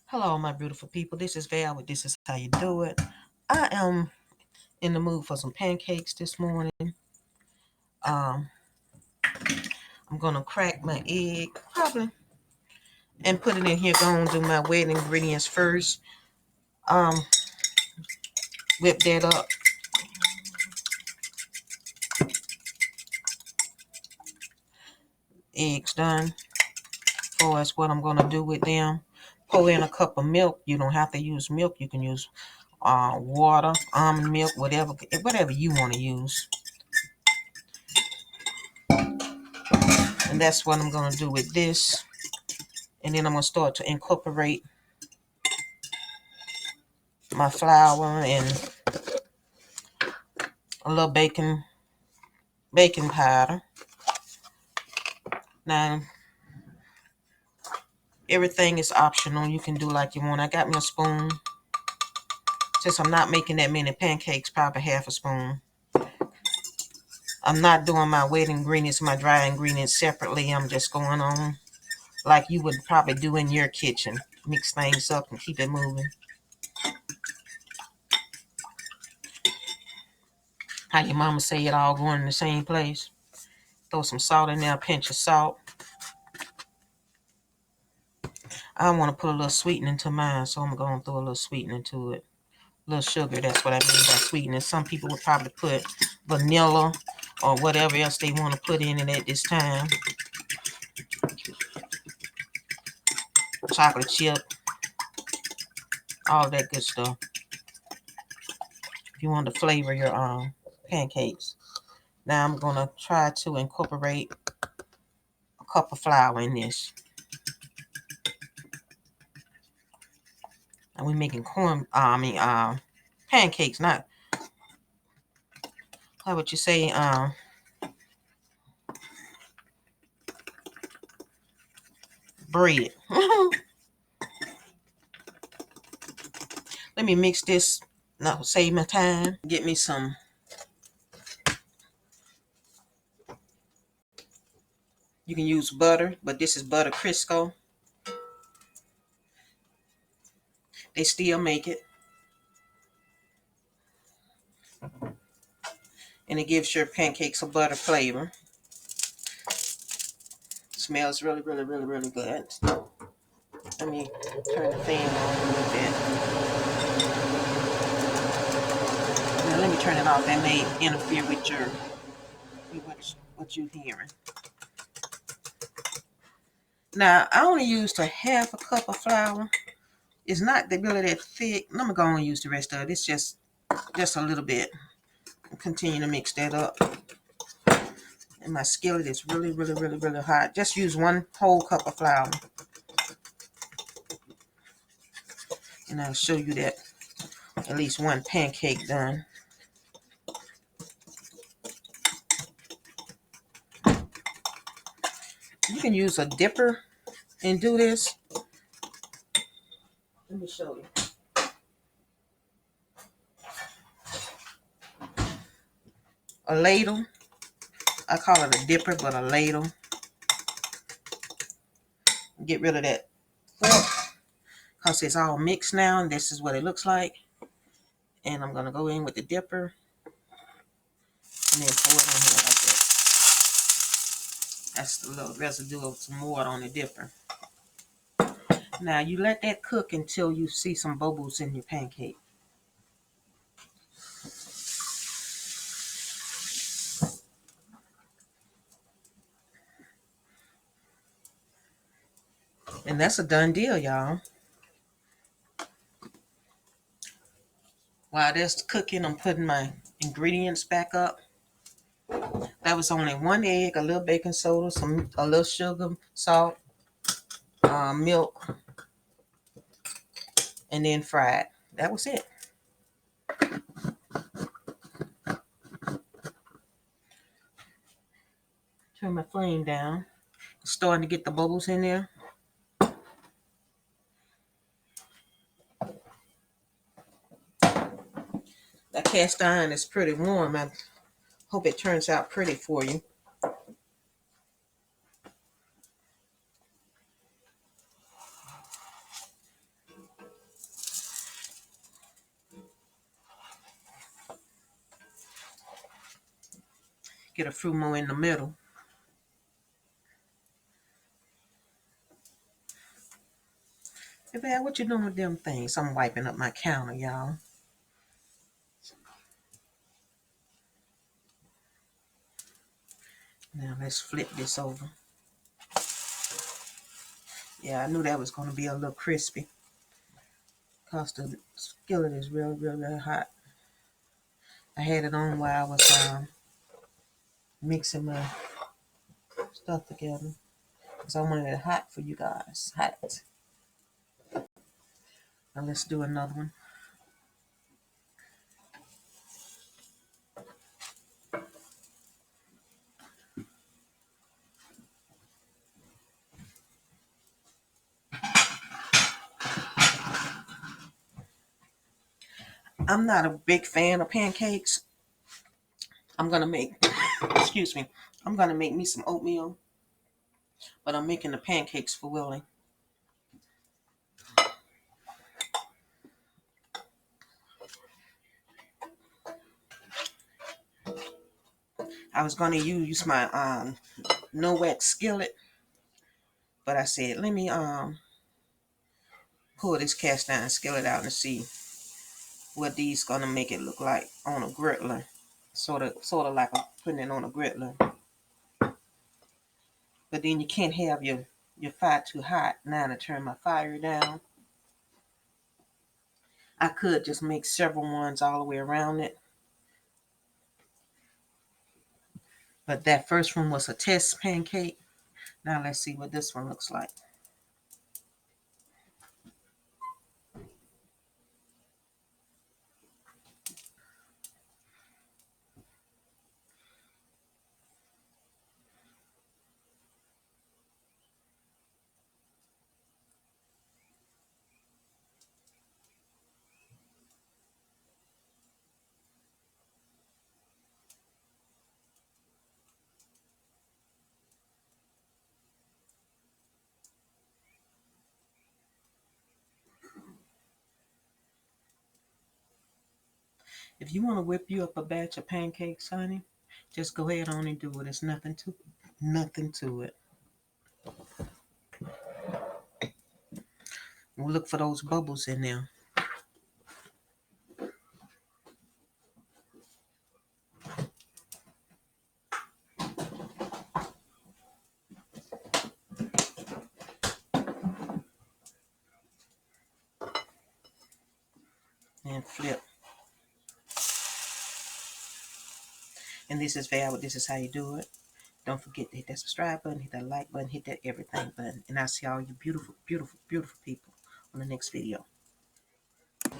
Hello, my beautiful people. This is Val with This Is How You Do It. I am in the mood for some pancakes this morning. Um, I'm gonna crack my egg, probably, and put it in here. Gonna do my wet ingredients first. Um, Whip that up. Eggs done. For us, what I'm gonna do with them. Pour in a cup of milk. You don't have to use milk. You can use water, almond milk, whatever you want to use. And that's what I'm gonna do with this. And then I'm gonna start to incorporate my flour and a little baking powder. Now everything is optional. You can do like you want. I got me a spoon. Since I'm not making that many pancakes, probably half a spoon. I'm not doing my wet ingredients, my dry ingredients separately. I'm just going on like you would probably do in your kitchen. Mix things up and keep it moving. How your mama say it all going in the same place. Throw some salt in there, a pinch of salt. I want to put a little sweetening to mine, so I'm going to throw a little sweetening to it. A little sugar, that's what I mean by sweetening. Some people would probably put vanilla or whatever else they want to put in it at this time. Chocolate chip, all that good stuff. If you want to flavor your pancakes. Now I'm going to try to incorporate a cup of flour in this. And we're making pancakes, not, how would you say, bread. Let me mix this. No, save my time. Get me some. You can use butter, but this is butter Crisco. They still make it. And it gives your pancakes a butter flavor. Smells really, really, really, really good. Let me turn the fan on a little bit. Now let me turn it off. That may interfere with what you're hearing. Now I only used a half a cup of flour. It's not really that thick. I'm gonna use the rest of it. It's just a little bit. Continue to mix that up. And my skillet is really, really, really, really hot. Just use one whole cup of flour. And I'll show you that at least one pancake done. You can use a dipper and do this. Let me show you. A ladle. I call it a dipper, but a ladle. Get rid of that fork because it's all mixed now, and this is what it looks like. And I'm gonna go in with the dipper and then pour it on here like that. That's the little residue of some water on the dipper. Now you let that cook until you see some bubbles in your pancake. And that's a done deal, y'all. While that's cooking, I'm putting my ingredients back up. That was only one egg, a little baking soda, a little sugar, salt, milk, and then fried. That was it. Turn my flame down. Starting to get the bubbles in there. That cast iron is pretty warm. I hope it turns out pretty for you. Get a few more in the middle. Hey, Val, what you doing with them things? I'm wiping up my counter, y'all. Now let's flip this over. Yeah, I knew that was going to be a little crispy because the skillet is really hot. I had it on while I was mixing my stuff together because I wanted it hot for you guys. Hot. Now let's do another one. I'm not a big fan of pancakes. I'm going to make, excuse me, I'm going to make me some oatmeal, but I'm making the pancakes for Willie. I was going to use my no wax skillet, but I said, let me pull this cast iron skillet out and see what these going to make it look like on a griddler. Sort of like I'm putting it on a griddler. But then you can't have your fire too hot. Now to turn my fire down. I could just make several ones all the way around it. But that first one was a test pancake. Now let's see what this one looks like. If you want to whip you up a batch of pancakes, honey, just go ahead on and do it. There's nothing to it. We'll look for those bubbles in there. And flip. And this is Val. This is how you do it. Don't forget to hit that subscribe button, hit that like button, hit that everything button. And I'll see all you beautiful, beautiful, beautiful people on the next video.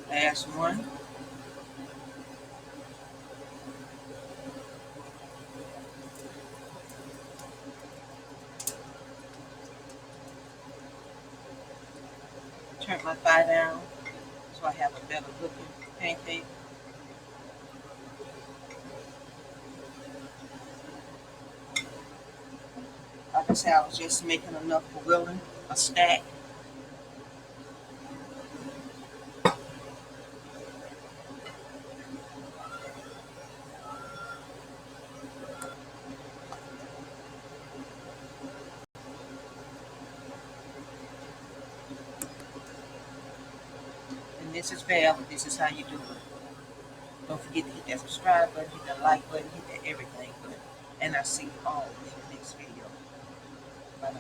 Last one. Turn my fire down so I have a better looking pancake. Like I said, I was just making enough for Willie, a stack. And this is Val, this is how you do it. Don't forget to hit that subscribe button, hit that like button, hit that everything button. And I'll see you all in the next video. Bye bye.